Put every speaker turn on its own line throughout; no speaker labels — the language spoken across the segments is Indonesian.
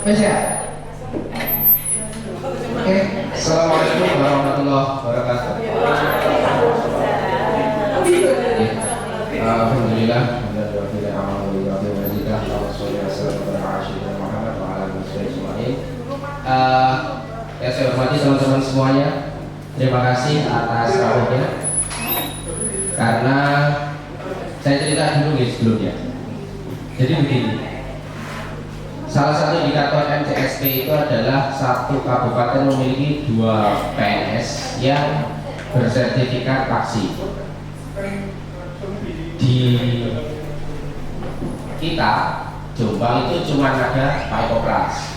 Wes ya? Oke, assalamualaikum warahmatullahi wabarakatuh. Alhamdulillah, ya saya hormati teman-teman semuanya. Terima kasih atas rawuhnya. Karena saya cerita dulu nih sebelumnya. Jadi begini. Salah satu indikator MCSP itu adalah satu kabupaten memiliki 2 PNS yang bersertifikat vaksin. Di kita Jombang itu cuma ada Pak Kopras.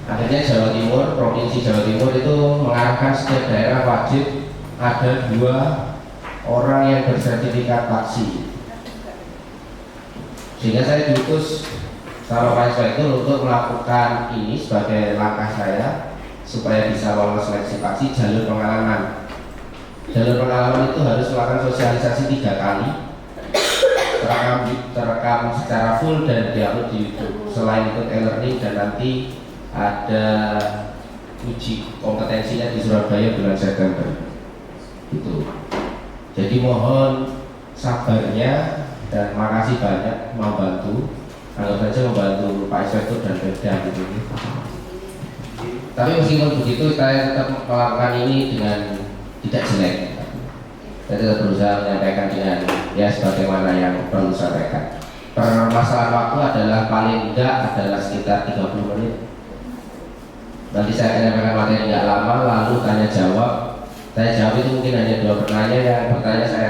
Akhirnya Jawa Timur, Provinsi Jawa Timur itu mengarahkan setiap daerah wajib ada 2 orang yang bersertifikat vaksin. Sehingga saya diutus sama Pak Inspektur untuk melakukan ini sebagai langkah saya supaya bisa lolos seleksi vaksin jalur pengalaman. Jalur pengalaman itu harus melakukan sosialisasi 3 kali, terekam secara full dan diupload di YouTube. Selain itu e-learning dan nanti ada uji kompetensinya di Surabaya bulan September. Gitu. Jadi mohon sabarnya dan makasih banyak membantu. Anggap saja membantu Pak Inspektur dan Pemda gitu. Tapi meskipun begitu saya tetap melakukan ini dengan tidak jelek. Saya tetap berusaha menyampaikan dengan ya sebagaimana yang perlu sampaikan. Permasalahan waktu adalah paling enggak adalah sekitar 30 menit. Nanti saya akan menyampaikan materi tidak lama, lalu tanya jawab. Saya jawab itu mungkin hanya 2 pertanyaan. Yang bertanya saya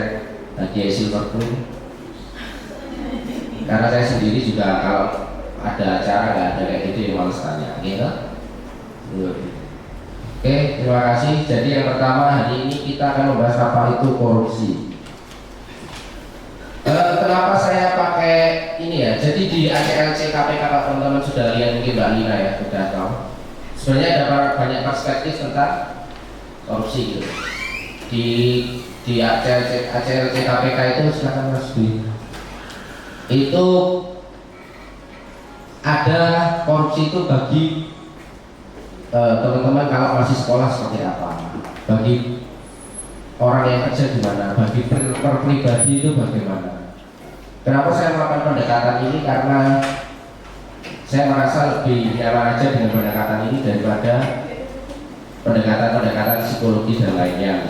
hadiah Silverpool. Karena saya sendiri juga kalau ada acara nggak ada kayak gitu yang males tanya, gitu. Oke, terima kasih. Jadi yang pertama hari ini kita akan membahas apa itu korupsi. Kenapa saya pakai ini ya? Jadi di ACLC KPK teman-teman sudah lihat mungkin Mbak Lina ya sudah tahu. Sebenarnya ada banyak perspektif tentang korupsi gitu. Di ACLC KPK itu silakan Mas Dwi. Itu ada korupsi itu bagi teman-teman kalau masih sekolah seperti apa, bagi orang yang kerja gimana, bagi per pribadi itu bagaimana. Kenapa saya melakukan pendekatan ini? Karena saya merasa lebih nyaman aja dengan pendekatan ini daripada pendekatan psikologi dan lainnya,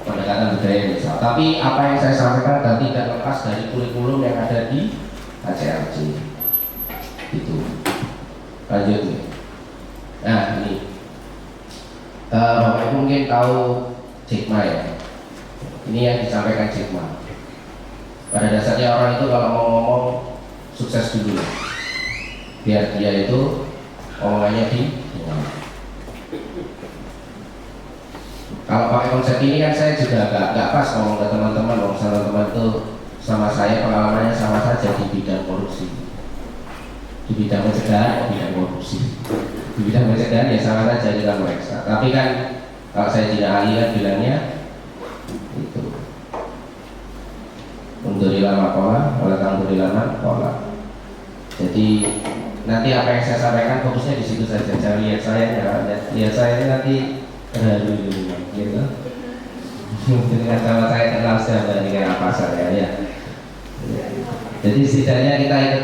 pendekatan budaya misal. Tapi apa yang saya sampaikan adalah tidak lepas dari kurikulum yang ada di ACLC. Itu. Lanjut nih. Nah ini, Bapak Ibu mungkin tahu Jack Ma ya. Ini yang disampaikan Jack Ma. Pada dasarnya orang itu kalau mau ngomong sukses dulu, biar dia itu omongannya dengar. Kalau pakai konsep ini kan saya juga gak pas ngomong ke teman-teman, teman-teman itu sama saya pengalamannya sama saja di bidang korupsi, di bidang pencegahan, bidang korupsi, di bidang pencegahan ya sama saja kita meriksa. Tapi kan kalau saya tidak ahli kan bilangnya itu undurilah pola, oleh tanggurilama pola. Jadi nanti apa yang saya sampaikan fokusnya di situ saja. Jangan lihat saya nanti terharu gitu. Dengan sama saya kenal saya dengan apa saya ya. Jadi setidaknya kita ikut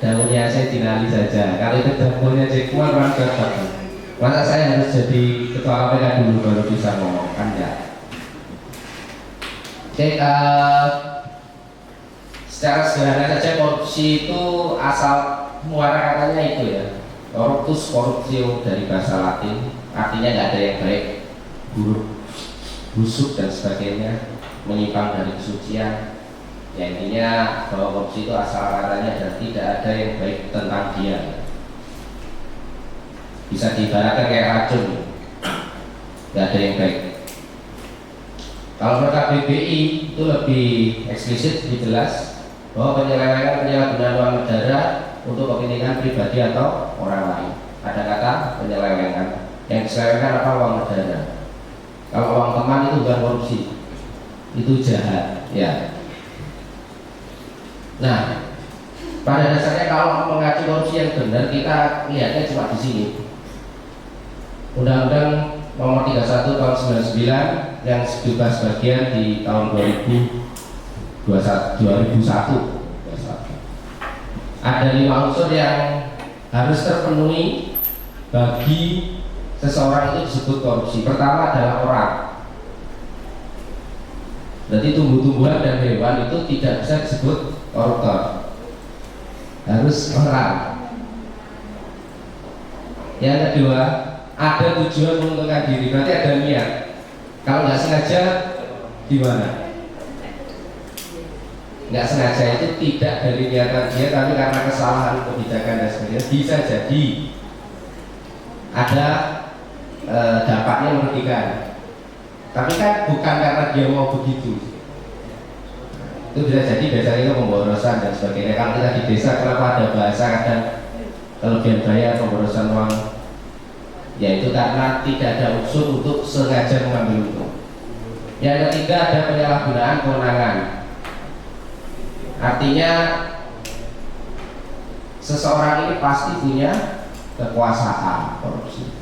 daunnya saya dinali saja. Kalau itu daunnya Jackman orang cocok. Masa saya harus jadi ketua KPK dulu baru bisa ngomong kan ya. Oke, secara sederhana saja korupsi itu asal muara katanya itu ya. Corruptus corruptio dari bahasa Latin, artinya nggak ada yang baik, buruk, busuk dan sebagainya, menyimpang dari kesucian. Ya intinya bahwa korupsi itu asal katanya dan tidak ada yang baik tentang dia. Bisa diibaratkan kayak racun, nggak ada yang baik. Kalau menurut KBBI itu lebih eksplisit, lebih jelas bahwa penyelewengan uang negara untuk kepentingan pribadi atau orang lain. Ada kata penyelewengan. Yang diselewengkan apa? Uang negara. Kalau uang teman itu bukan korupsi, itu jahat. Ya. Nah, Pada dasarnya kalau mengacu korupsi yang benar, kita lihatnya cuma di sini. Undang-Undang Nomor 31 Tahun 99 yang bebas bagian di tahun 2001. Ada 5 unsur yang harus terpenuhi bagi seseorang itu disebut korupsi. Pertama adalah orang. Berarti tumbuh-tumbuhan dan hewan itu tidak bisa disebut koruptor, harus orang. Yang kedua, ada tujuan menguntungkan diri, berarti ada niat. Kalau nggak sengaja gimana? Nggak sengaja itu tidak dari niatan dia, tapi karena kesalahan kebijakan dan sebagainya, bisa jadi ada dampaknya merugikan. Tapi kan bukan karena dia mau begitu. Itu bisa jadi biasanya pemborosan dan sebagainya. Kalau kita di desa, kenapa ada bahasa kadang kelebihan bayar pemborosan uang? Yaitu karena tidak ada unsur untuk sengaja mengambil untung. Yang ketiga ada penyalahgunaan kewenangan. Artinya seseorang ini pasti punya kekuasaan korupsi.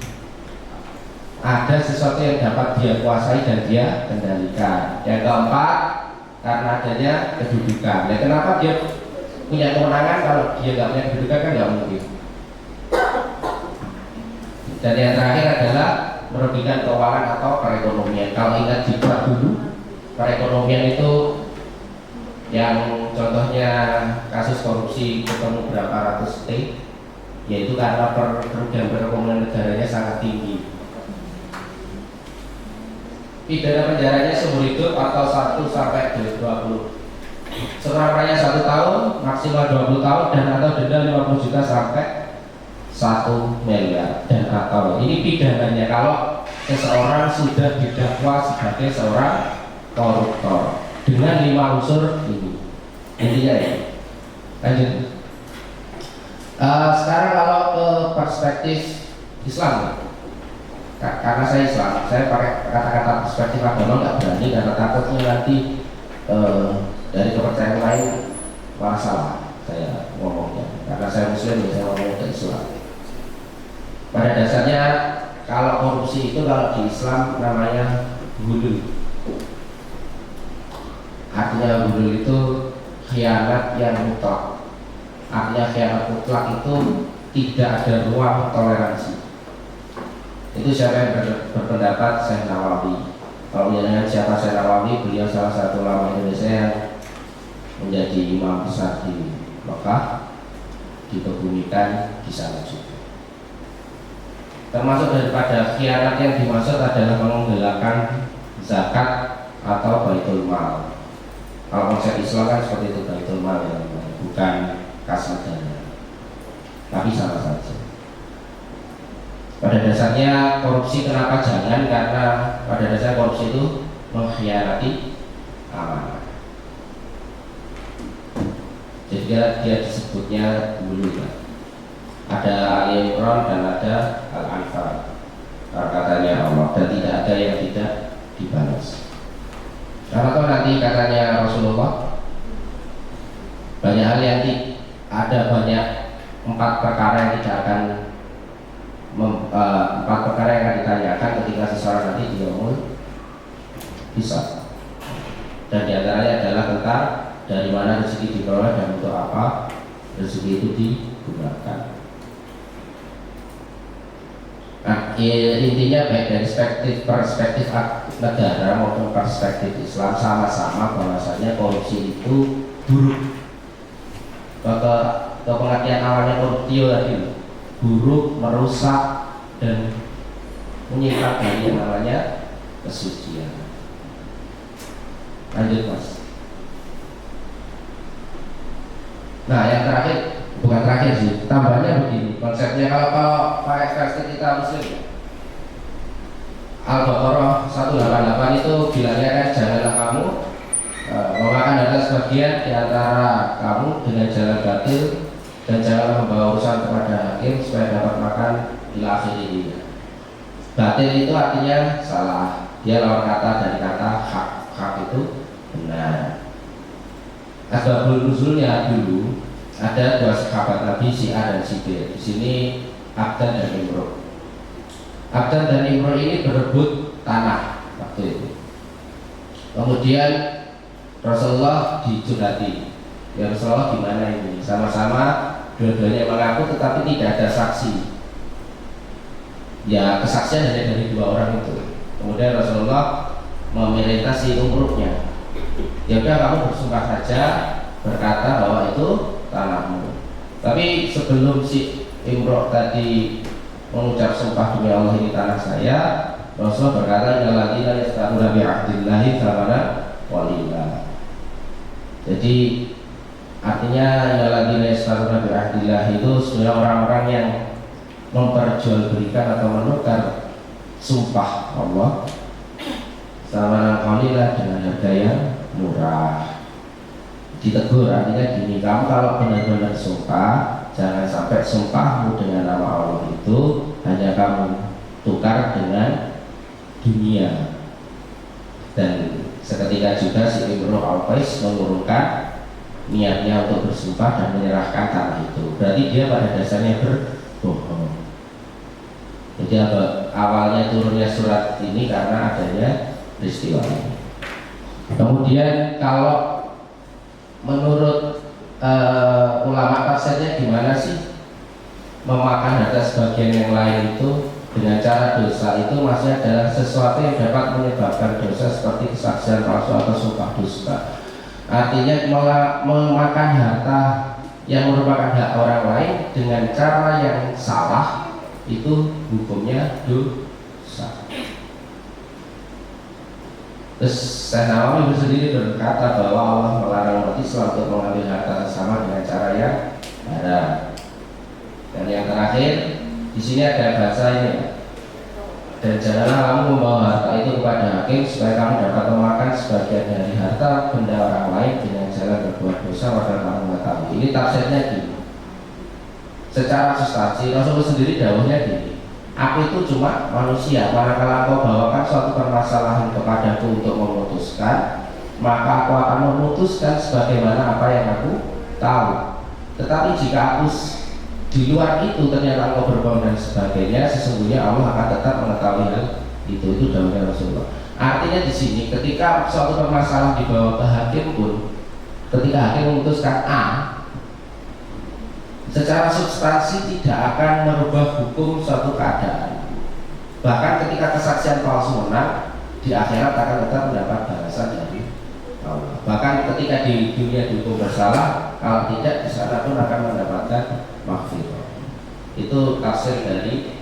Ada sesuatu yang dapat dia kuasai dan dia kendalikan. Yang keempat, karena adanya kedudukan. Nah, kenapa dia punya kewenangan kalau dia nggak punya kedudukan, kan nggak mungkin. Dan yang terakhir adalah merugikan keuangan atau perekonomian. Kalau ingat Jibril dulu, perekonomian itu yang contohnya kasus korupsi ketemu berapa ratus T, yaitu karena kerugian perekonomian negaranya sangat tinggi. Pidana penjaranya seumur hidup atau 1 sampai 20. Selamanya 1 tahun, maksimal 20 tahun, dan atau denda 50 juta sampai 1 miliar dan atau. Ini pidananya kalau seseorang sudah didakwa sebagai seorang koruptor dengan 5 unsur ini. Intinya ya. Lanjut. Sekarang kalau ke perspektif Islam, karena saya Islam, saya pakai kata-kata perspektif agama nggak berani karena takutnya nanti dari kepercayaan lain malah salah saya ngomongnya. Karena saya Muslim, saya ngomongnya ke Islam. Pada dasarnya kalau korupsi itu kalau di Islam namanya ghulul. Artinya ghulul itu khianat yang mutlak. Artinya khianat mutlak itu tidak ada ruang toleransi. Itu siapa yang berpendapat Syekh Nawawi. Kalau dengan siapa Syekh Nawawi, beliau salah satu ulama Indonesia yang menjadi imam besar di Mekah, dikebumikan di sana juga. Termasuk daripada khianat yang dimaksud adalah menggelakkan zakat atau baitul mal. Kalau konsep Islam kan seperti itu, baitul mal ya, bukan kas negara, tapi sama saja. Pada dasarnya korupsi kenapa jangan? Karena pada dasarnya korupsi itu mengkhianati amanah. Jadi dia disebutnya dulu ya. Ada Ali Imran dan ada Al-Anfal. Katanya Allah, dan tidak ada yang tidak dibalas. Karena toh nanti katanya Rasulullah, banyak hal yang ada banyak 4 perkara yang tidak akan 4 perkara yang akan ditanyakan ketika seseorang nanti di yaumul hisab. Dan diantaranya adalah tentang dari mana rezeki diperoleh dan untuk apa rezeki itu digunakan. Nah, intinya baik dari perspektif negara maupun perspektif Islam sama-sama bahwasanya korupsi itu buruk. Ke pengertian awalnya koruptio tadi, buruk, merusak, dan menyimpang dari yang namanya kesucian. Lanjut Mas. Nah yang terakhir, bukan terakhir sih, tambahnya begini konsepnya. Kalau pakai versi kita Muslim, Al-Baqarah 188 itu bilangnya kan janganlah kamu memakan harta sebagian di antara kamu dengan jalan batil, dan janganlah membawa urusan kepada hakim supaya dapat makan ila akhirih. Batil itu artinya salah, dia lawan kata dari kata hak. Hak itu benar. Asbabul nuzulnya dulu ada dua sahabat Nabi, si A dan si B. Di sini Abdan dan Imru. Abdan dan Imru ini berebut tanah waktu itu. Kemudian Rasulullah dicurhati. Ya Rasulullah gimana ini? Sama-sama dua-duanya mengaku tetapi tidak ada saksi. Ya kesaksian hanya dari dua orang itu. Kemudian Rasulullah memerintah si Imru'nya. Ya udah kamu bersumpah saja, berkata bahwa itu tanahmu. Tapi sebelum si Imru' tadi mengucap sumpah demi Allah ini tanah saya, Rasul berkata innalladzina yastaruna bi ahdillahi tsamana qalila. Jadi artinya innalladzina yastaruna bi ahdillahi itu sebenarnya orang-orang yang memperjualbelikan atau menukar sumpah Allah tsamana qalila dengan harga yang murah. Ditegur artinya gini, kamu kalau benar-benar sumpah, jangan sampai sumpahmu dengan nama Allah itu hanya kamu tukar dengan dunia. Dan seketika juga si Imru al-Qais mengurungkan niatnya untuk bersumpah dan menyerahkan tanah itu. Berarti dia pada dasarnya berbohong. Jadi awalnya turunnya surat ini karena adanya peristiwa ini. Kemudian kalau menurut ulama tafsirnya gimana sih memakan harta sebagian yang lain itu dengan cara dosa itu maksudnya adalah sesuatu yang dapat menyebabkan dosa seperti kesaksian palsu atau sumpah dusta. Artinya memakan harta yang merupakan hak orang lain dengan cara yang salah itu hukumnya dosa. Terus Syekh Nawawi sendiri berkata bahwa Allah melarang umat Islam untuk mengambil harta sesama dengan cara yang haram. Dan yang terakhir di sini ada bahasa ini. Dan janganlah kamu membawa harta itu kepada hakim supaya kamu dapat memakan sebagian dari harta benda orang lain dengan jalan berbuat dosa padahal kamu mengetahui. Ini tafsirnya gini. Secara substansi Rasulullah sendiri dawuhnya gini. Aku itu cuma manusia, manakala kau bawakan suatu permasalahan kepadaku untuk memutuskan, maka aku akan memutuskan sebagaimana apa yang aku tahu. Tetapi jika aku di luar itu ternyata kau berbohong dan sebagainya, sesungguhnya Allah akan tetap mengetahui hal itu dawuhnya Rasulullah. Artinya di sini ketika suatu permasalahan dibawa ke hakim pun, ketika hakim memutuskan A, secara substansi tidak akan merubah hukum suatu keadaan. Bahkan ketika kesaksian palsu menang, di akhirat akan tetap mendapat balasan dari Allah. Bahkan ketika di dunia dihukum bersalah, kalau tidak di sana pun akan mendapatkan maghfirah. Itu tafsir dari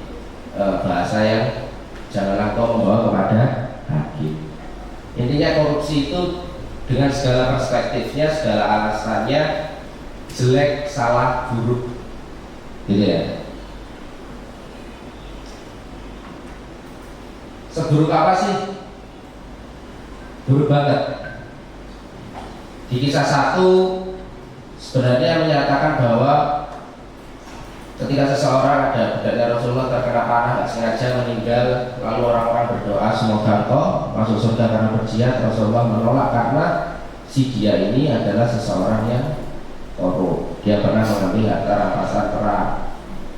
bahasa yang janganlah kau membawa kepada hakim. Intinya korupsi itu dengan segala perspektifnya, segala alasannya jelek, salah, buruk, gitu ya. Seburuk apa sih? Buruk banget. Di kisah 1 sebenarnya menyatakan bahwa ketika seseorang ada budaknya Rasulullah terkena panah nggak sengaja meninggal, lalu orang-orang berdoa semoga engkau masuk surga karena berjihad. Rasulullah menolak karena si dia ini adalah seseorang yang korup. Dia pernah mengambil harta rampasan perang.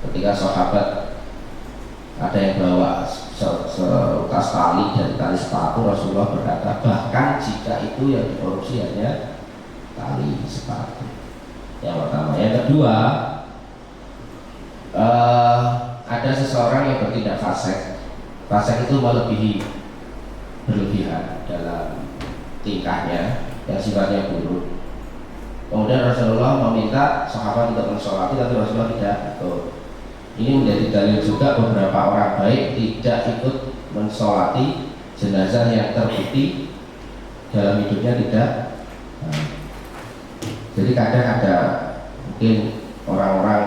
Ketika sahabat ada yang bawa seutas tali dan tali sepatu, Rasulullah berkata bahkan jika itu yang dikorupsi hanya tali sepatu. Yang pertama. Yang kedua, ada seseorang yang bertindak fasik. Fasik itu melebihi berlebihan dalam tingkahnya yang sifatnya buruk. Kemudian Rasulullah meminta sahabat untuk mensolati, tapi Rasulullah tidak ikut. Ini menjadi dalil juga beberapa orang baik tidak ikut mensolati jenazah yang terbukti dalam hidupnya tidak. Jadi kadang ada mungkin orang-orang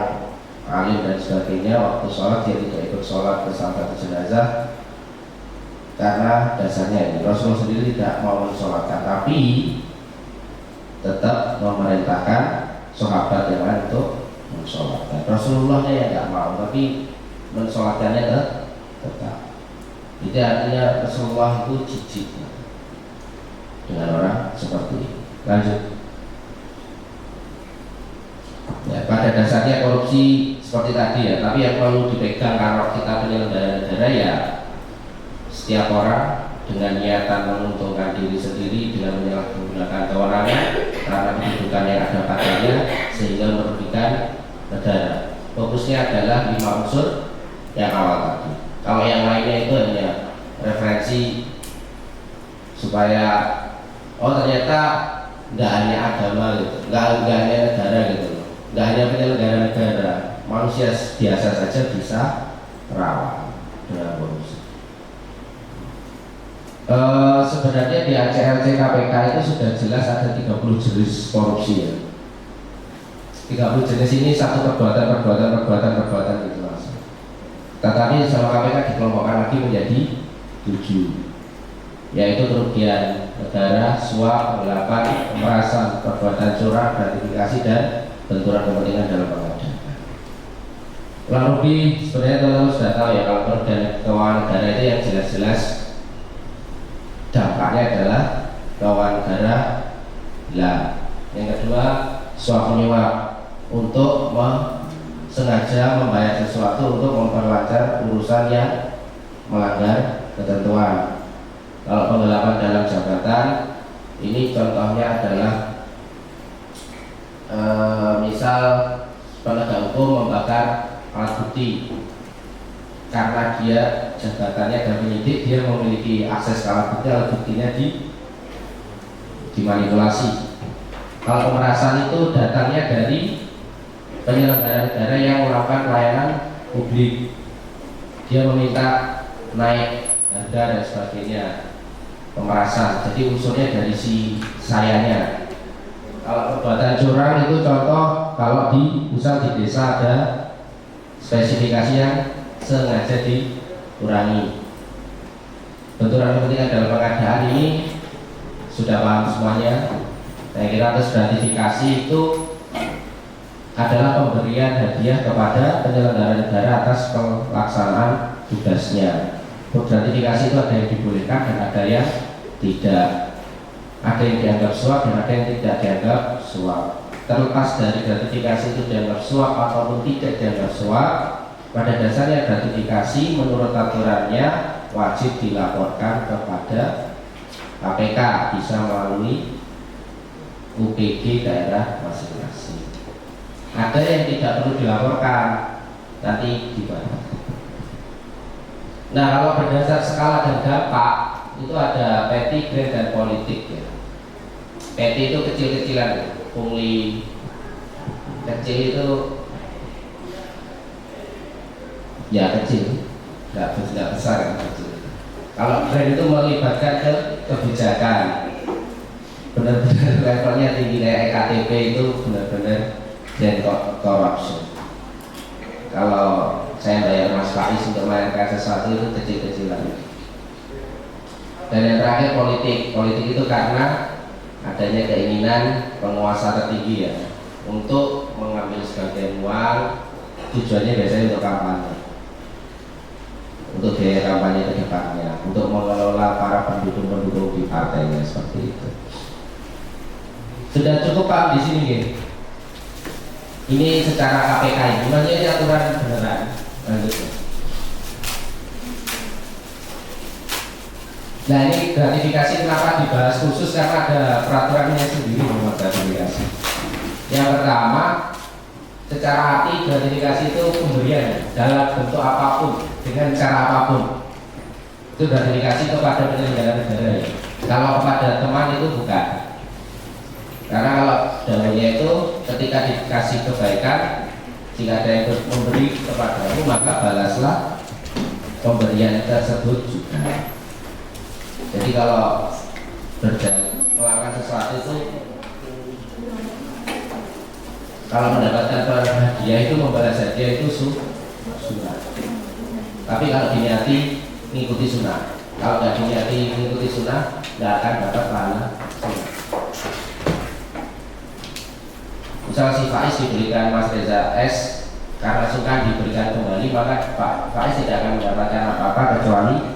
alim dan sebagainya waktu sholat dia tidak ikut sholat bersama jenazah karena dasarnya ini Rasulullah sendiri tidak mau mensolatkan, tapi tetap memerintahkan sahabat yang lain untuk mensolatkan. Rasulullahnya yang tidak mau, tapi mensolatkannya tetap. Itu artinya Rasulullah itu jijik dengan orang seperti ini. Lanjut. Ya, pada dasarnya korupsi seperti tadi ya, tapi yang perlu dipegang kalau kita penyelenggara negara ya setiap orang dengan niatan menguntungkan diri sendiri dengan menyalahgunakan kewenangan karena kedudukan yang ada padanya sehingga merugikan negara. Fokusnya adalah 5 unsur yang awal tadi. Kalau yang lainnya itu hanya referensi supaya ternyata nggak hanya agama gitu, nggak hanya negara gitu, nggak hanya penyelenggara negara, manusia biasa saja bisa rawan dengan korupsi. Sebenarnya di ACLC KPK itu sudah jelas ada 30 jenis korupsi ya. 30 jenis ini satu perbuatan gitu mas. Tetapi sama KPK dikelompokkan lagi menjadi 7, yaitu kerugian negara, suap, penggelapan, pemerasan, perbuatan curang, gratifikasi, dan benturan kepentingan dalam pengadaan. Kurang lebih sebenarnya teman-teman sudah tahu ya kalau kerugian keuangan negara itu yang jelas-jelas dampaknya adalah keuangan negara hilang. Yang kedua, suap menyuap untuk sengaja membayar sesuatu untuk memperlancar urusan yang melanggar ketentuan. Kalau penggelapan dalam jabatan, ini contohnya adalah misal penegak hukum membakar alat bukti karena dia jabatannya dan penyidik, dia memiliki akses ke alat buktinya dimanipulasi. Kalau pemerasan itu datangnya dari penyelenggara negara yang melakukan pelayanan publik, dia meminta naik harga dan sebagainya, pemerasan. Jadi unsurnya dari si sayanya. Kalau perbuatan curang itu contoh kalau di desa ada spesifikasi yang sengaja dikurangi. Benturan kepentingan dalam pengadaan ini sudah paham semuanya. Saya kira terus gratifikasi itu adalah pemberian hadiah kepada penyelenggara negara atas pelaksanaan tugasnya. Gratifikasi itu ada yang dibolehkan dan ada yang tidak. Ada yang dianggap suap dan ada yang tidak dianggap suap. Terlepas dari gratifikasi itu dianggap suap ataupun tidak dianggap suap, pada dasarnya gratifikasi menurut aturannya wajib dilaporkan kepada KPK, bisa melalui UPG daerah masing-masing. Ada yang tidak perlu dilaporkan, nanti dibahas. Nah, kalau berdasar skala dan dampak itu ada petty, grand, dan politik ya. Petty itu kecil-kecilan, pungli kecil itu ya kecil, nggak besar kan kecil. Kalau grand itu melibatkan kebijakan, benar-benar levelnya tinggi kayak EKTP itu benar-benar grand corruption. Kalau saya bayar Mas Faiz untuk melayarkan sesuatu itu kecil-kecilan. Dan yang terakhir politik itu karena adanya keinginan penguasa tertinggi ya untuk mengambil sebagian uang, tujuannya biasanya untuk kampanye, untuk biaya kampanye ke depannya, untuk mengelola para pendukung di partainya, seperti itu. Sudah cukup Pak di sini ya? Ini secara KPK gimana ini aturan beneran. Lanjut. Nah ini gratifikasi kenapa dibahas khusus karena ada peraturannya sendiri mengenai gratifikasi. Yang pertama, secara arti gratifikasi itu pemberian dalam bentuk apapun dengan cara apapun. Itu gratifikasi kepada penyelenggara negara ya. Kalau kepada teman itu bukan. Karena kalau dalilnya itu ketika dikasih kebaikan, jika ada yang memberi kepadamu maka balaslah pemberian tersebut juga. Jadi kalau melakukan sesuatu itu, kalau mendapatkan hadiah itu membalas hadiah itu sunnah. Tapi kalau diniati mengikuti sunnah, kalau nggak diniati mengikuti sunnah, nggak akan dapat pahala sunnah. Misal si Faiz diberikan Mas Reza S karena suka diberikan kembali, maka Pak Faiz tidak akan mendapatkan apa-apa kecuali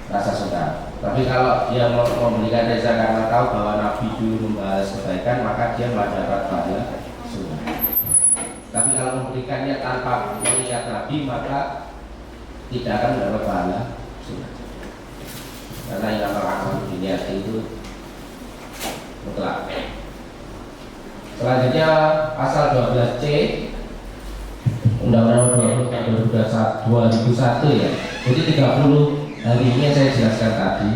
rasa suka. Tapi kalau dia memberikan Reza karena tahu bahwa Nabi dulu membalas kebaikan, maka dia mendapat pahala sunnah. Tapi kalau memberikannya tanpa melihat Nabi, maka tidak akan mendapat pahala sunnah. Karena yang amal diniati itu mutlak. Selanjutnya pasal 12C Undang-Undang 20 2001 ya. Jadi 30 hari ini yang saya jelaskan tadi.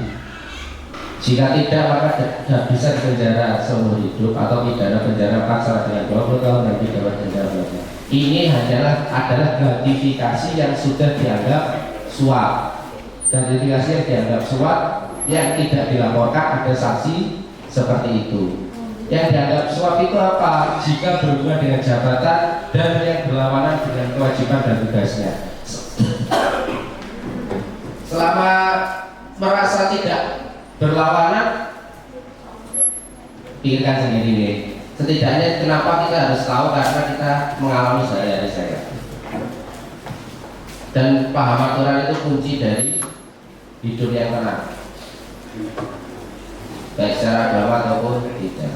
Jika tidak, maka tidak bisa dipenjara seumur hidup atau pidana penjara paksa dengan 20 tahun dan pidana penjara berapa. Ini adalah gratifikasi yang sudah dianggap suap. Gratifikasi yang dianggap suap yang tidak dilaporkan ada saksi seperti itu. Yang dianggap suap itu apa? Jika berhubungan dengan jabatan dan yang berlawanan dengan kewajiban dan tugasnya. Selama merasa tidak berlawanan, pikirkan sendiri deh. Setidaknya kenapa kita harus tahu, karena kita mengalami sehari-hari saya. Dan paham aturan itu kunci dari hidup yang tenang, baik secara agama ataupun tidak.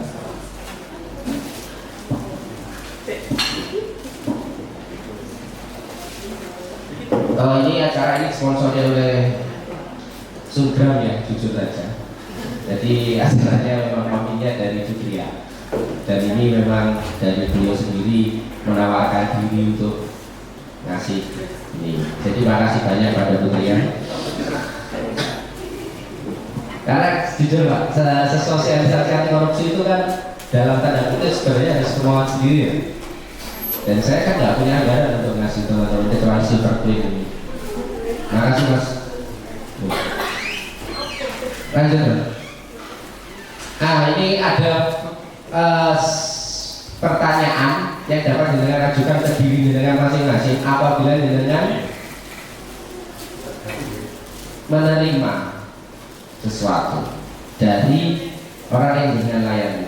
Kalau ini acara ini sponsori oleh Sugram ya, jujur saja. Jadi asalnya memang maminya dari Judria, dan ini memang dari beliau sendiri menawarkan diri untuk ngasih ini. Jadi makasih banyak pada Judria. Karena jujur Pak, sesosialisasi anti korupsi itu kan dalam tanda kutip sebenarnya harus kemauan sendiri ya. Dan saya kan nggak punya anggaran untuk ngasih teman-teman kecuali silver plate ini. Makasih Mas. Lanjut. Nah, ini ada pertanyaan yang dapat jenengan ajukan ke diri jenengan masing-masing apabila jenengan menerima sesuatu dari orang yang jenengan layani.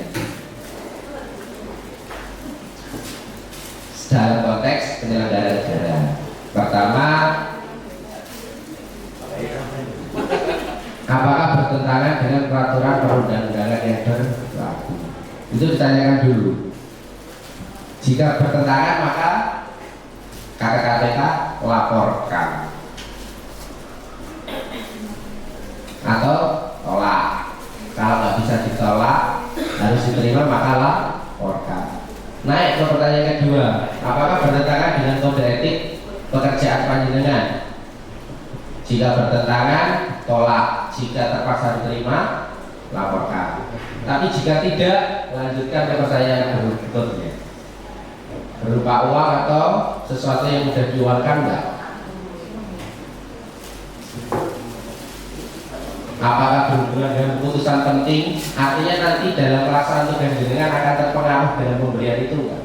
Dalam konteks penyelenggara negara. Pertama, apakah bertentangan dengan peraturan perundang-undangan yang berlaku? Itu ditanyakan dulu. Jika bertentangan, maka KPK laporkan atau tolak. Kalau nggak bisa ditolak, harus diterima, maka laporkan. Naik ke pertanyaan kedua, apakah bertentangan dengan kode etik pekerjaan panjenengan? Jika bertentangan, tolak. Jika terpaksa diterima, laporkan. Tapi jika tidak, lanjutkan ke pertanyaan berikutnya. Berupa uang atau sesuatu yang sudah diuangkan enggak? Apakah berhubungan dengan keputusan penting? Artinya nanti dalam pelaksanaan tugas jenengan akan terpengaruh dengan pemberian itu enggak?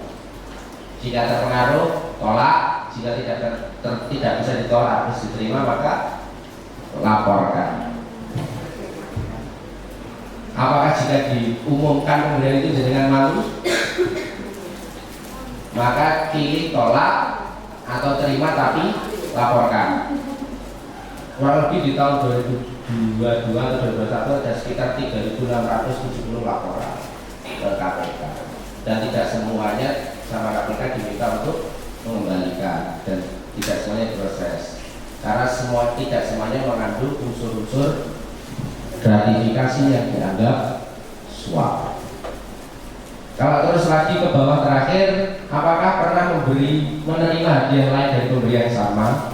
Jika terpengaruh, tolak. Jika tidak bisa ditolak, harus diterima, maka laporkan. Apakah jika diumumkan pemberian itu jenengan malu, maka pilih tolak atau terima tapi laporkan. Kurang lebih di tahun 2022 atau 2021 ada sekitar 3.670 laporan ke KPK, dan tidak semuanya sama KPK diminta untuk mengembalikan, dan tidak semuanya diproses karena tidak semuanya mengandung unsur-unsur gratifikasi yang dianggap suap. Kalau terus lagi ke bawah terakhir, apakah pernah menerima hadiah lain dari pemberi yang sama?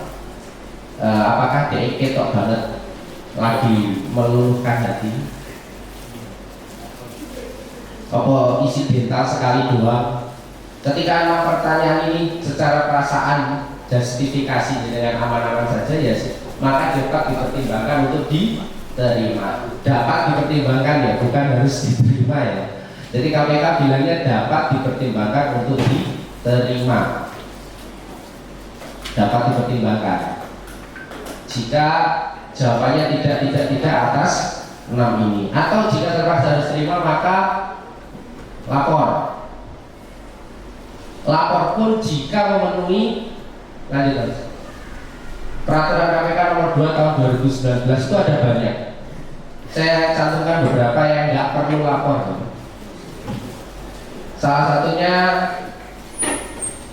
Apakah DIK tok banget lagi meluluhkan hati? Apa isi dental sekali dua? Ketika memang pertanyaan ini secara perasaan justifikasi dengan aman-aman saja, ya, maka dapat dipertimbangkan untuk diterima. Dapat dipertimbangkan ya, bukan harus diterima ya. Jadi KPK bilangnya dapat dipertimbangkan untuk diterima. Dapat dipertimbangkan. Jika jawabannya tidak atas 6 ini, atau jika terpaksa harus terima, maka lapor. Lapor pun jika memenuhi peraturan KPK nomor 2 tahun 2019 itu ada banyak. Saya cantumkan beberapa yang nggak perlu lapor. Salah satunya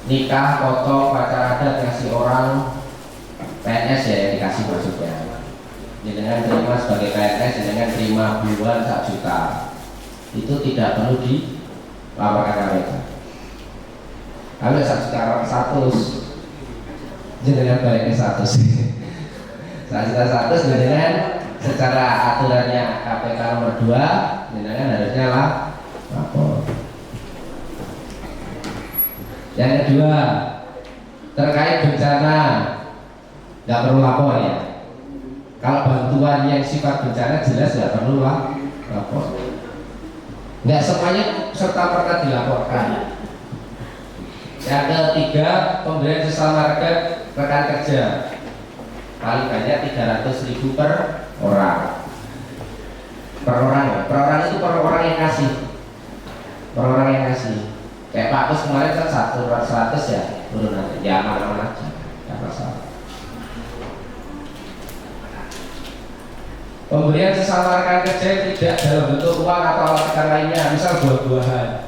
nikah, potong, pacar adat ngasih orang PNS ya yang dikasih maksudnya. Dengan terima sebagai PNS, dengan terima bulan 1 juta, itu tidak perlu dilaporkan KPK. Kalau 1 juta 100, dengan baiknya 100. 1 juta 100 dengan secara aturannya KPK nomor 2, dengan harusnya lapor. Yang kedua, terkait bencana nggak perlu lapor ya. Kalau bantuan yang sifat bencana jelas nggak perlu lapor. Nggak semuanya serta merta dilaporkan. Yang ketiga, pemberian jasa marga rekan kerja paling banyak 300.000 per orang. Per orang ya. Per orang itu per orang yang kasih. Per orang yang kasih. Kayak Pak Kus kemarin kan 100 ya turun nanti. Ya aman-aman aja, nggak masalah. Pemberian sesama rekan kerja tidak dalam bentuk uang atau alat lainnya, misal buah-buahan,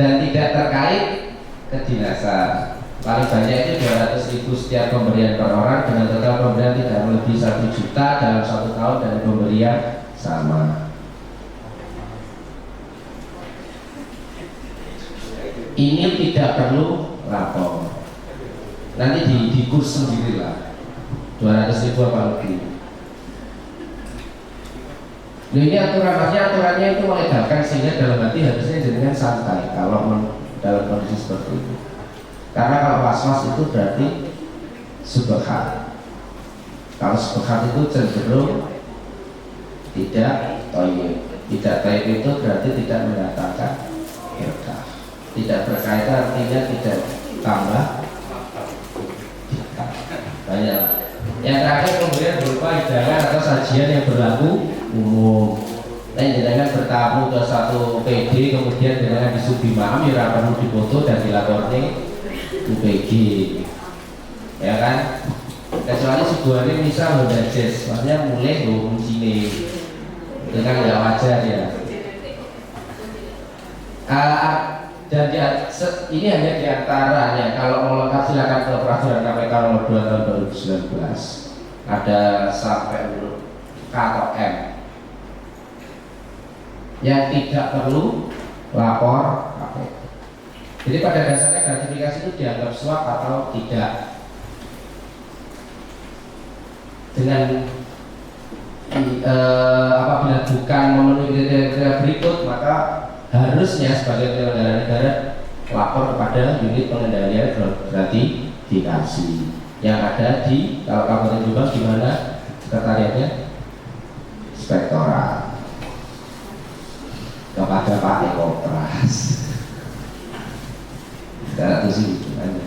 dan tidak terkait kedinasan. Paling banyak itu 200.000 setiap pemberian per orang, dengan total pemberian tidak melebihi 1 juta dalam 1 tahun dari pemberian sama. Ini tidak perlu lapor. Nanti di kurs sendiri lah. 200.000 apa lebih. Nah, ini aturannya itu melegalkan, sehingga dalam hati harusnya jenengan santai kalau dalam kondisi seperti itu. Karena kalau was-was itu berarti subhat. Kalau subhat itu cenderung tidak toyib. Tidak toyib itu berarti tidak mendatangkan berkah. Tidak berkaitan artinya tidak tambah banyak. Yang terakhir, pemberian berupa hidangan atau sajian yang berlaku umum. Jangan bertamu ke satu PD kemudian dengan disuguhi maam, ya perlu dipoto dan dilaporkan UPG, ya kan? Kecuali sebuahnya misal Honda Jazz, maksudnya mulai kuncinya, itu kan nggak wajar ya. Dan ini hanya diantaranya. Kalau mau lengkap silakan ke peraturan KPK nomor 2 tahun 2019. Ada sampai huruf K atau M yang tidak perlu lapor KPK. Jadi pada dasarnya gratifikasi itu dianggap suap atau tidak. Dengan apabila bukan memenuhi kriteria berikut, maka harusnya sebagai penyelenggara negara lapor kepada unit pengendalian gratifikasi yang ada di, kalau Kabupaten Jombang di mana sekretariatnya, Inspektorat, kepada Pak Ekopras. Tidak tahu sih gimana.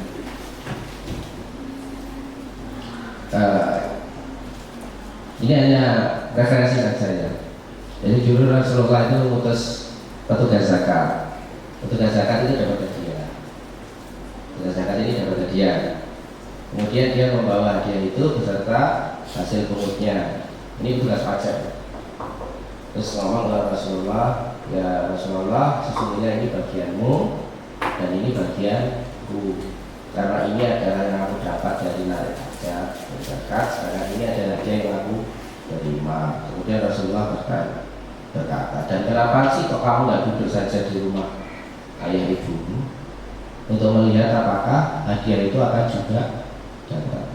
Ini hanya referensi saja ya. Jadi dulu Rasulullah itu mengutus petugas zakat. Petugas zakat itu dapat hadiah. Petugas zakat ini dapat hadiah. Kemudian dia membawa hadiah itu beserta hasil pengutnya. Ini tugas pajak. Terus ngomong kepada Rasulullah, ya Rasulullah, sesungguhnya ini bagianmu dan ini bagianku. Karena ini adalah yang aku dapat dari narik pajak zakat. Sekarang ini adalah hadiah yang aku terima. Kemudian Rasulullah berkata, dan kenapa sih kok kamu nggak duduk saja di rumah ayah ibumu untuk melihat apakah hadiah itu akan juga datang.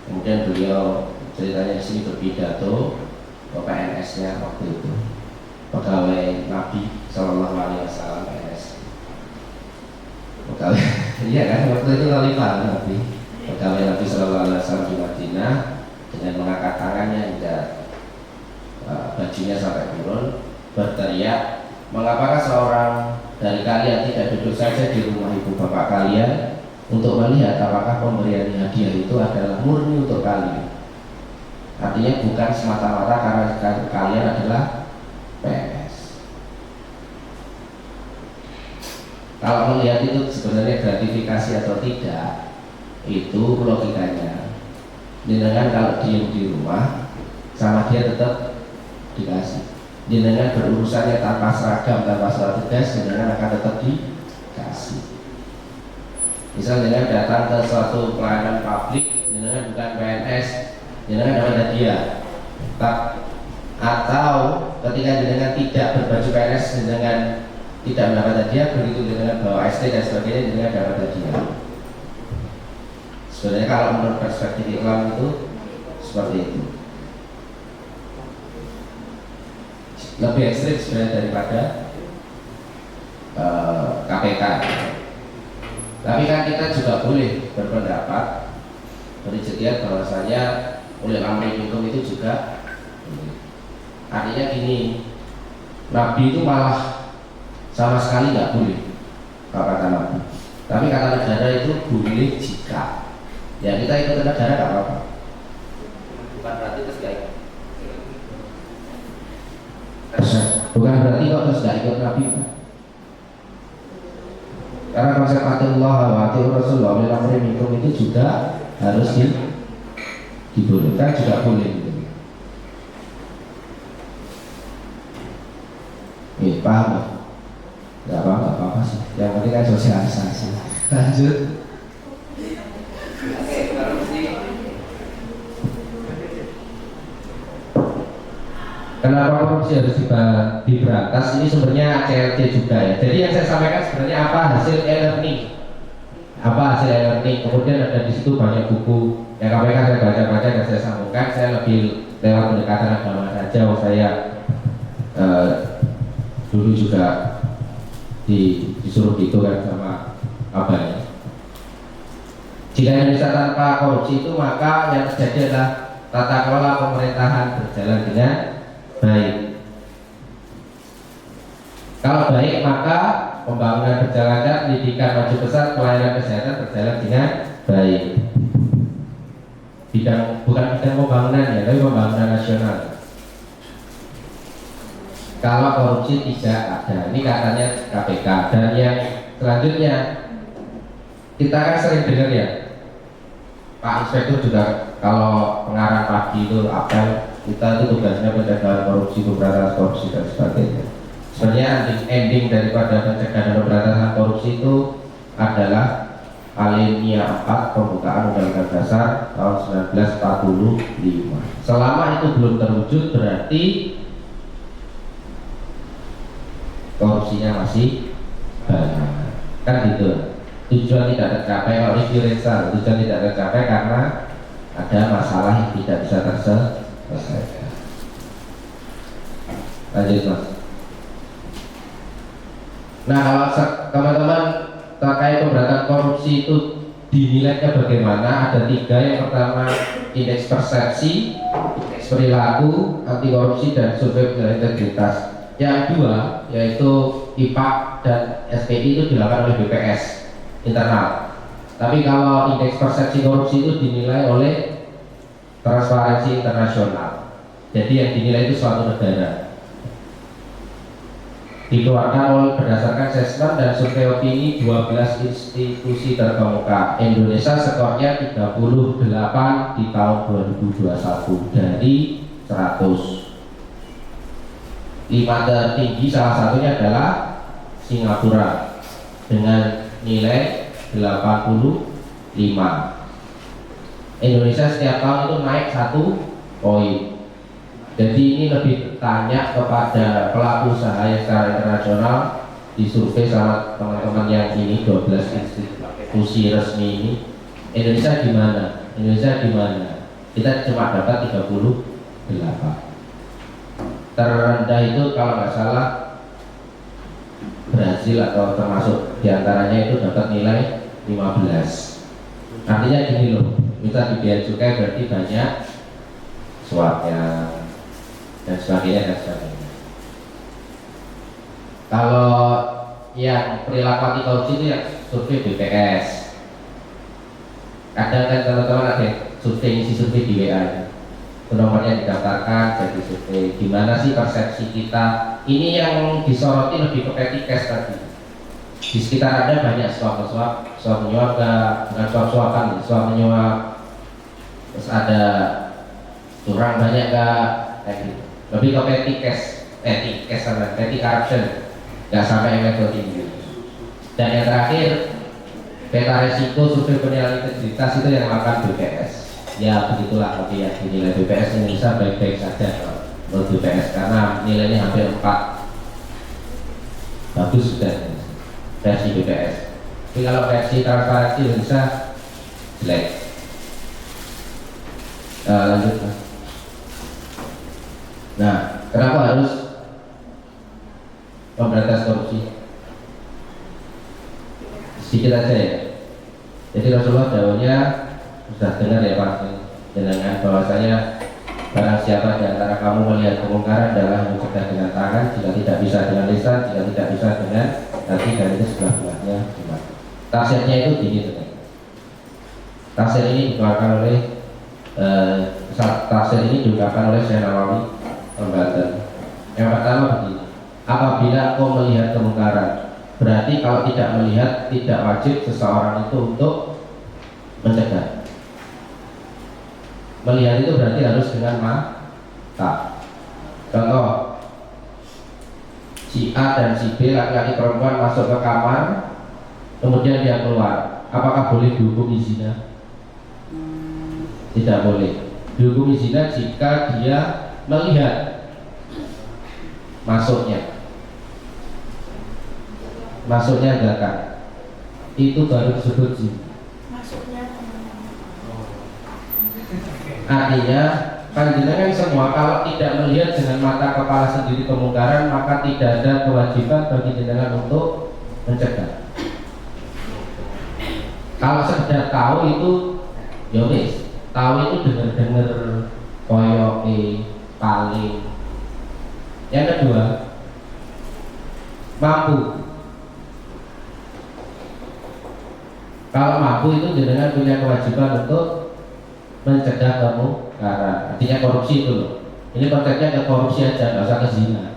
Kemudian beliau ceritanya di sini berpidato ke PNS-nya waktu itu, pegawai Nabi Shallallahu Alaihi Wasallam, PNS. Pegawai, iya kan, waktu itu khalifah Nabi, pegawai Nabi Shallallahu Alaihi Wasallam di Madinah, dengan mengangkat tangannya hingga bajunya sampai turun, berteriak, mengapakah seorang dari kalian tidak duduk saja di rumah ibu bapak kalian untuk melihat apakah pemberian hadiah itu adalah murni untuk kalian. Artinya bukan semata-mata karena kalian adalah PNS. Kalau melihat itu sebenarnya gratifikasi atau tidak, itu logikanya dengan kalau diem di rumah sama dia tetap dikasih. Dengan berurusannya tanpa seragam, tanpa surat tugas, dengan akan tetap klarifikasi. Misal dengan datang ke suatu pelayanan publik, dengan bukan PNS, dengan dapat hadiah. Atau ketika dengan tidak berbaju PNS, dengan tidak mendapat hadiah, begitu dengan bawa ST dan sebagainya, dengan dapat hadiah. Sebenarnya kalau menurut perspektif Islam itu seperti itu. Lebih ekstrim sebenarnya daripada KPK. Tapi kan kita juga boleh berpendapat berjedian bahwasanya ulil amri minkum itu juga artinya gini, Nabi itu malah sama sekali nggak boleh kalau kata Nabi. Tapi kata negara itu boleh jika ya kita ikut negara nggak apa-apa. Bukan berarti terus nggak ikut. Bukan berarti kok terus nggak ikut Nabi. Karena konsep atiullah wa atiur Rasulullah ulil amri minkum itu juga harus dibolehkan, juga boleh gitu. Paham? Gak apa-apa sih. Yang penting kan sosialisasi. Lanjut. Kenapa korupsi harus diberantas? Ini sumbernya CLT juga ya. Jadi yang saya sampaikan sebenarnya apa hasil e-learning. Apa hasil e-learning? Kemudian ada di situ banyak buku yang KPK saya baca-baca dan saya sambungkan. Saya lebih lewat pendekatan agama saja. Saya dulu juga disuruh gitu kan sama abahnya. Jika Indonesia tanpa korupsi itu, maka yang terjadi adalah tata kelola pemerintahan berjalan dengan baik. Kalau baik, maka pembangunan berjalan lancar, pendidikan maju pesat, pelayanan kesehatan berjalan dengan baik. Bukan bidang pembangunan ya, tapi pembangunan nasional. Kalau korupsi tidak ada, ini katanya KPK. Dan yang selanjutnya, kita kan sering dengar ya, Pak Inspektur juga kalau pengarang pagi itu apel, kita itu tugasnya pencegahan korupsi, pemberantasan korupsi dan sebagainya. Sebenarnya ending daripada pencegahan dan pemberantasan korupsi itu adalah alinea 4 pembukaan Undang-Undang Dasar tahun 1945. Selama itu belum terwujud, berarti korupsinya masih banyak. Kan gitu. Tujuan tidak tercapai, kalau referensial tujuan tidak tercapai karena ada masalah yang tidak bisa terselesaikan. Lanjut Mas. Nah, kalau teman-teman terkait pemberantasan korupsi itu dinilainya bagaimana? Ada 3. Yang pertama indeks persepsi, indeks perilaku, anti korupsi, dan survei integritas. Yang 2 yaitu IPAK dan SPI itu dilakukan oleh BPS internal. Tapi kalau indeks persepsi korupsi itu dinilai oleh Transparansi Internasional. Jadi yang dinilai itu suatu negara. Dikeluarkan oleh berdasarkan assessment dan survei opini 12 institusi terkemuka. Indonesia skornya 38 di tahun 2021 dari 100. 5 tertinggi salah satunya adalah Singapura dengan nilai 85. Indonesia setiap tahun itu naik 1 poin. Jadi ini lebih tanya kepada pelaku usaha yang secara internasional, disurvei sama teman-teman yang ini 12 institusi resmi ini. Indonesia di mana? Indonesia di mana? Kita cuma dapat 38. Terendah itu kalau nggak salah Brazil atau termasuk diantaranya itu dapat nilai 15. Artinya gini loh, kita di bea cukai berarti banyak suapnya dan sebagainya dan sebagainya. Kalau yang perilaku anti korupsi itu yang survei BPS. Kadang kan teman-teman ada survei, isi survei di WA, nomornya didaftarkan jadi survei. Gimana sih persepsi kita? Ini yang disoroti lebih ke petty cash tadi. Di sekitar Anda banyak suap menyuap, bukan suap-suapan, suap menyuap. Terus ada curang banyak kayak gitu. Lebih ke petty cash sama petty corruption, nggak sampai level tinggi. Dan yang terakhir, peta resiko survei penilaian integritas itu yang melakukan BPS. Ya begitulah, tapi ya nilai BPS Indonesia baik-baik saja menurut BPS karena nilainya hampir 4. Bagus sudah versi BPS. Tapi kalau versi transparansi Indonesia jelek. Lanjut. Nah, kenapa harus memberantas korupsi? Sedikit aja ya. Jadi Rasulullah dawuhnya sudah dengar ya Pak dengan bahwasanya barang siapa di antara kamu melihat kemungkaran adalah mencegah dengan tangan, jika tidak bisa dengan lisan, jika tidak bisa dengan hati, dan itu sebelah belahnya iman. Tafsirnya itu gini teman. Tafsir ini dikeluarkan oleh tafsir ini diungkapkan oleh Syekh Nawawi Banten. Yang pertama begini, apabila kau melihat kemungkaran, berarti kalau tidak melihat tidak wajib seseorang itu untuk mencegah. Melihat itu berarti harus dengan mata. Contoh, si A dan si B, laki-laki perempuan masuk ke kamar, kemudian dia keluar. Apakah boleh dihukumi zina? Tidak boleh. Dihukumi zina jika dia melihat masuknya zakat. Itu baru disebut zina. Artinya panjenengan semua kalau tidak melihat dengan mata kepala sendiri kemungkaran, maka tidak ada kewajiban bagi jenengan untuk mencegah. Kalau sekedar tahu itu ya wis, tahu itu dengar-dengar koyoke paling. Yang kedua, mampu. Kalau mampu itu jenengan punya kewajiban untuk mencegah kemungkaran, artinya korupsi itu loh. Ini konsepnya ke korupsi aja, nggak usah ke zina.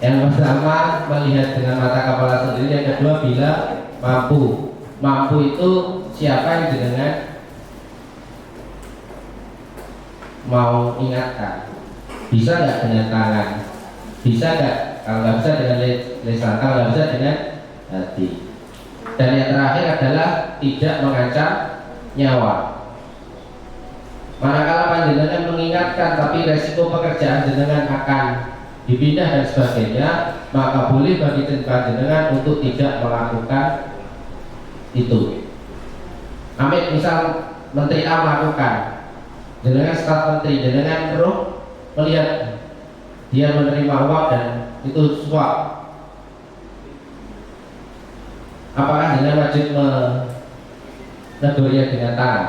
Yang pertama melihat dengan mata kepala sendiri, yang kedua bila mampu. Mampu itu siapa yang jenengan mau ingatkan? Bisa nggak dengan tangan? Bisa nggak? Kalau nggak bisa dengan lisan, kalau nggak bisa dengan hati. Dan yang terakhir adalah tidak mengancam nyawa. Manakala panjenengan mengingatkan tapi resiko pekerjaan jenengan akan dipindah dan sebagainya, maka boleh bagi panjenengan untuk tidak melakukan itu. Ambil misal Menteri A melakukan, jenengan staf menteri, jenengan roh melihat dia menerima uang dan itu suap. Apakah jenengan wajib menegurnya dengan tangan?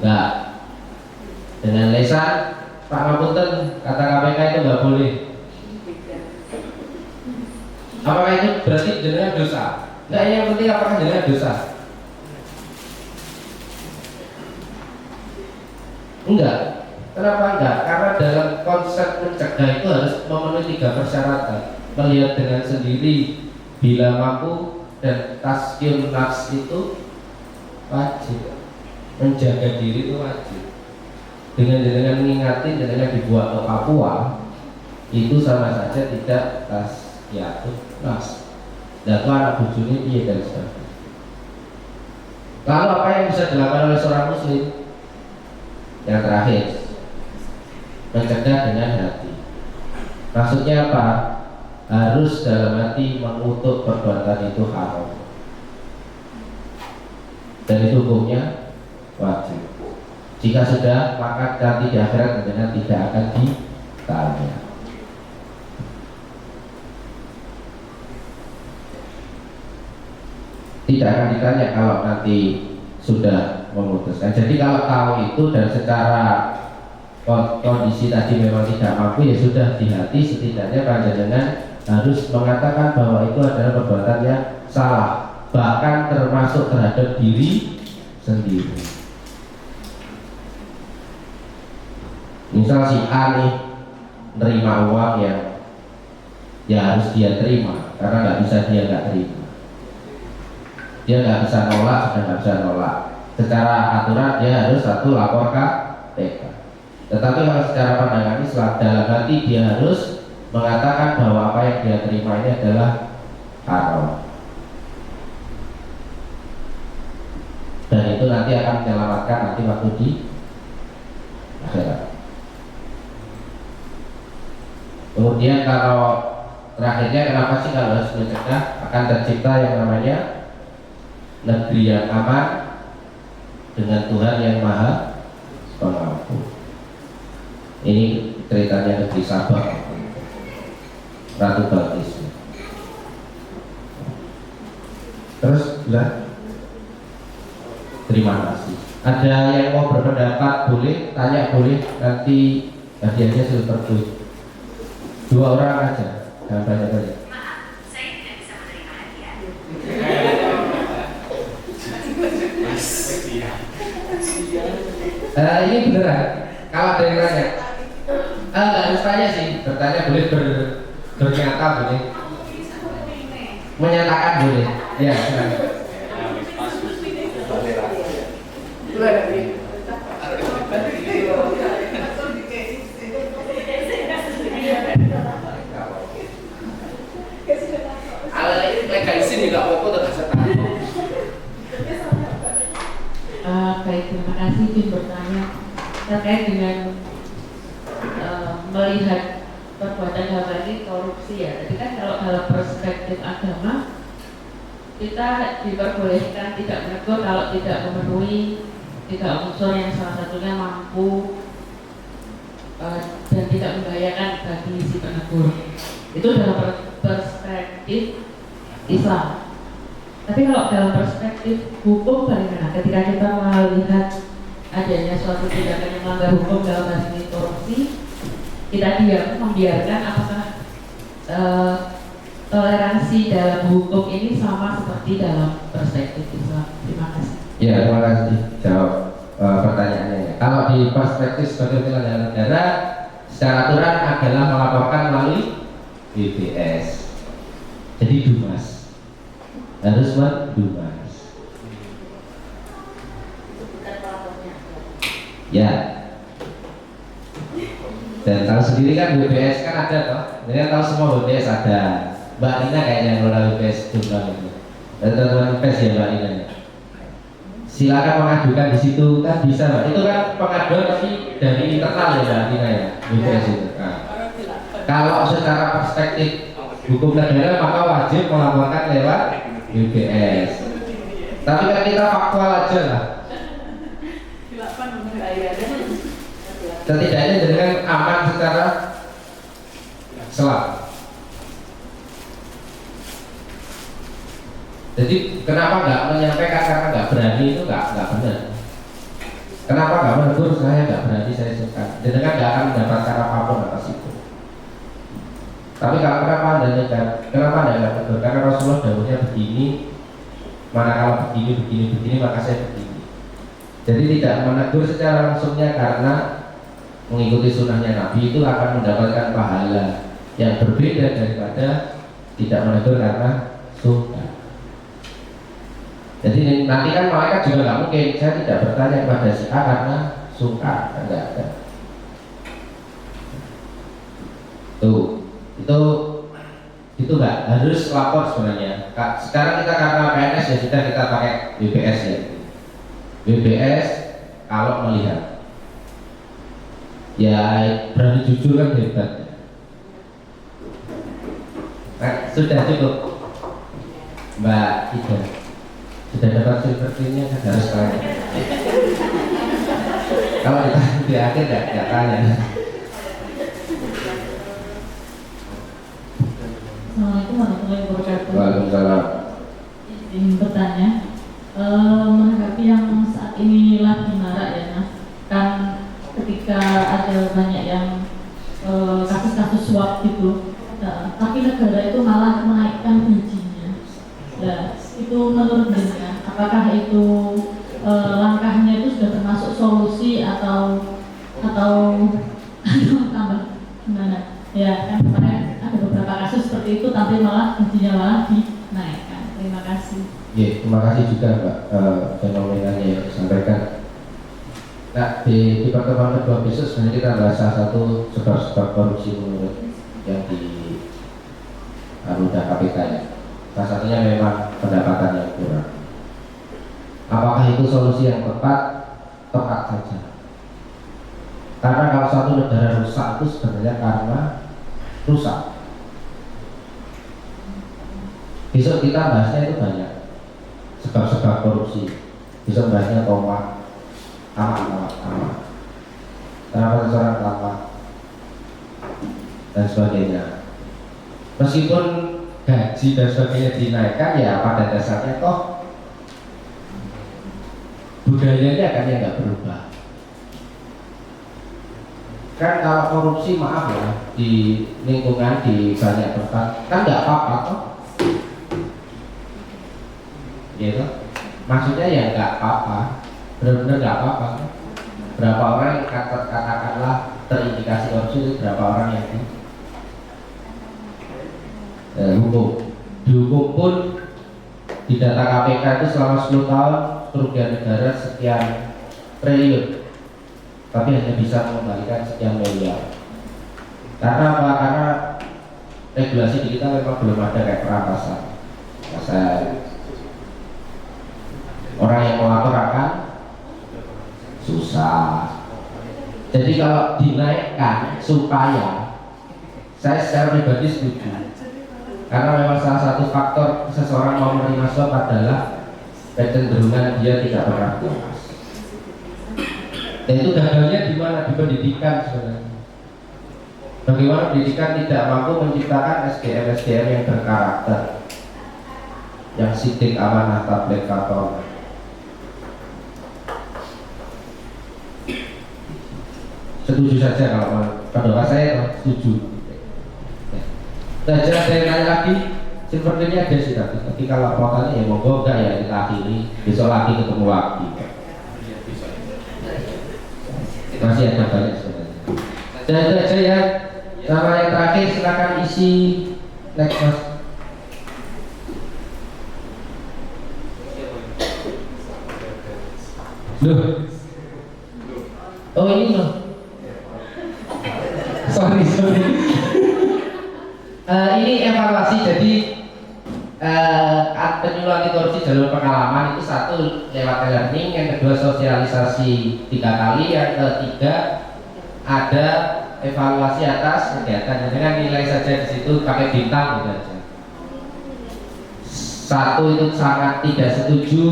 Enggak. Dengan lisan, Pak Ngapunten, kata KPK itu enggak boleh. Apakah itu berarti jenengan dosa? Enggak, yang penting apakah jenengan dosa? Enggak. Kenapa enggak? Karena dalam konsep mencegah itu harus memenuhi 3 persyaratan. Melihat dengan sendiri, bila mampu, dan tazkiyun nafs itu wajib. Menjaga diri itu wajib. Dengan mengingatkan dengan dibuat ke Papua, itu sama saja tidak tazkiyun nafs. Dan anak bujuni iya dan sebagainya. Lalu apa yang bisa dilakukan oleh seorang muslim? Yang terakhir, mencegah dengan hati. Maksudnya apa? Harus dalam hati mengutuk perbuatan itu haram, dan itu hukumnya wajib. Jika sudah, maka nanti di akhirat dengan tidak akan ditanya. Tidak akan ditanya kalau nanti sudah memutuskan. Jadi kalau tahu itu dan secara kondisi tadi memang tidak mampu, ya sudah di hati setidaknya panjenengan harus mengatakan bahwa itu adalah perbuatan yang salah, bahkan termasuk terhadap diri sendiri. Misal si A nih nerima uang yang ya harus dia terima, karena nggak bisa dia nggak terima. Dia nggak bisa nolak, sudah nggak bisa nolak. Secara aturan dia harus satu lapor KPK. Tetapi kalau secara pandangan Islam, dalam hati dia harus mengatakan bahwa apa yang dia terima ini adalah haram, dan itu nanti akan menyelamatkan nanti waktu di akhirat. Kemudian kalau terakhirnya, kenapa sih kalau harus mencegah? Akan tercipta yang namanya negeri yang aman dengan Tuhan yang Maha Pengampun. Ini ceritanya negeri Sabah, Ratu Balkis. Terus bilang, terima kasih. Ada yang mau berpendapat boleh, tanya boleh, nanti hadiahnya silver plate. 2 orang aja, jangan banyak-banyak.
Maaf, saya tidak bisa menerima hadiah.
Ini beneran. Kalau ada yang nanya, nggak harus tanya sih. Bertanya boleh, bernyata boleh, menyatakan boleh. Ya, silakan. Legalisin juga apa udah kasih tahu.
Baik, terima kasih. Izin bertanya terkait dengan melihat perbuatan hamba ini korupsi ya. Jadi kan kalau dalam perspektif agama kita diperbolehkan tidak menegur kalau tidak memenuhi 3 unsur yang salah satunya mampu dan tidak membahayakan bagi si penegur. Itu dalam perspektif Islam. Tapi kalau dalam perspektif hukum bagaimana? Ketika kita melihat adanya suatu tindakan yang melanggar hukum dalam hal ini korupsi, kita diam membiarkan, apakah toleransi dalam hukum ini sama seperti dalam perspektif Islam? Terima kasih.
Ya, terima kasih. Jawab pertanyaannya. Kalau di perspektif sebagai penyelenggara negara, secara aturan adalah melaporkan melalui BPS. Jadi Dumas harus Dumas. Ya. Dan tahu sendiri kan BPS kan ada toh. Jadi tahu semua BPS ada. Mbak Nina kayaknya ngelola BPS Jombang itu. Dan teman-teman BPS ya Mbak Nina. Silakan mengajukan di situ kan bisa Mbak. Itu kan pengaduan tapi dari internal ya Mbak Nina ya BPS itu. Nah, kalau secara perspektif hukum negara maka wajib melaporkan lewat BPS. Tapi kan kita faktual aja lah. Setidaknya dengan aman secara Islam. Jadi kenapa nggak menyampaikan karena nggak berani itu nggak benar. Kenapa nggak menegur saya nggak berani saya suka. Dan dengan nggak akan mendapatkan apapun atas itu. Tapi kalau kenapa anda nggak menegur? Karena Rasulullah dahulunya begini, manakala begini maka saya begini. Jadi tidak menegur secara langsungnya karena mengikuti sunnahnya Nabi itu akan mendapatkan pahala yang berbeda daripada tidak menegur karena sunnah. Jadi nanti kan malaikat juga nggak mungkin saya tidak bertanya kepada si A karena suka, enggak ada. Itu nggak harus lapor sebenarnya. Sekarang kita karena PNS ya sudah kita pakai BPS ya. BPS kalau melihat ya berani jujur kan hebat. Nah, sudah cukup Mbak Ida. Sudah dapat silver plate-nya kan harus tanya. Kalau kita di akhir nggak tanya.
Assalamualaikum warahmatullahi wabarakatuh.
Waalaikumsalam.
Ingin bertanya, menanggapi yang saat ini lagi marak ya Mas, kan ketika ada banyak yang kasus-kasus suap gitu, tapi negara itu malah menaikkan gajinya. Nah, itu menurut Anda, apakah itu langkahnya itu sudah termasuk solusi atau tambah gimana? Ya kan kemarin ada beberapa kasus seperti itu, tapi malah gajinya malah dinaikkan. Terima kasih.
Ya, terima kasih juga Mbak fenomenanya yang disampaikan. Nah, di pertemuan kedua besok sebenarnya kita bahas salah satu sebab-sebab korupsi menurut yang di Garuda KPK ya. Salah satunya memang pendapatan yang kurang. Apakah itu solusi yang tepat? Tepat saja. Karena kalau satu negara rusak itu sebenarnya karena rusak. Besok kita bahasnya itu banyak sebab-sebab korupsi. Besok bahasnya tamak. Kenapa seseorang tamak dan sebagainya. Meskipun gaji dan sebagainya dinaikkan, ya pada dasarnya toh budayanya kan yang nggak berubah. Kan kalau korupsi maaf ya di lingkungan di banyak tempat kan nggak apa-apa toh, gitu. Maksudnya ya nggak apa-apa, benar-benar nggak apa-apa. Berapa orang yang katakanlah terindikasi korupsi itu berapa orang yang dihukum pun di data KPK itu selama 10 tahun kerugian negara sekian triliun, tapi hanya bisa mengembalikan sekian miliar. Karena apa? Karena regulasi di kita memang belum ada kayak perampasan. Orang yang melapor akan susah. Jadi kalau dinaikkan supaya, saya secara pribadi setuju. Karena memang salah satu faktor seseorang mau menerima suap adalah kecenderungan dia tidak pernah puas. Dan itu gagalnya di mana? Di pendidikan sebenarnya. Bagaimana pendidikan tidak mampu menciptakan SDM yang berkarakter, yang sidik, amanah, tabligh, katon. Setuju saja kalau pendapat saya setuju. Nah, saya tanya lagi, seperti ini ada sih tapi kalau protannya ya monggo enggak ya kita akhiri, besok lagi ketemu lagi. Masih ada banyak sebenarnya. Dan itu aja ya. Sama yang terakhir silakan isi next mas. Loh. Oh ini loh. Sorry. Ini evaluasi, jadi penyuluh anti korupsi jalur pengalaman itu satu lewat e-learning, yang kedua sosialisasi 3 kali, yang ketiga ada evaluasi atas kegiatan. Dengan nilai saja di situ pakai bintang gitu aja. 1 itu sangat tidak setuju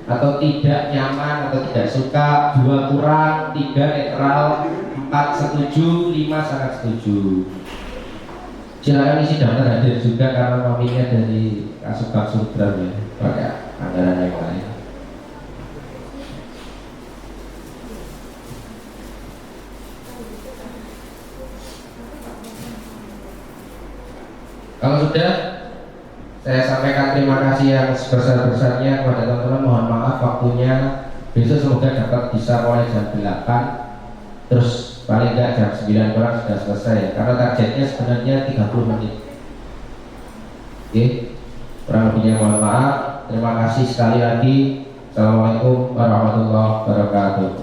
atau tidak nyaman atau tidak suka, 2 kurang, 3 netral, 4 setuju, 5 sangat setuju. Silakan isi daftar hadir juga karena nominnya dari Kasubag Sudran ya, pakai anggaran yang lain. Kalau sudah, saya sampaikan terima kasih yang sebesar-besarnya kepada teman-teman. Mohon maaf waktunya, besok semoga dapat bisa mulai jam 8, terus paling tidak jam 9 orang sudah selesai, karena targetnya sebenarnya 30 menit. Oke, kurang lebihnya mohon maaf. Terima kasih sekali lagi. Assalamualaikum warahmatullahi wabarakatuh.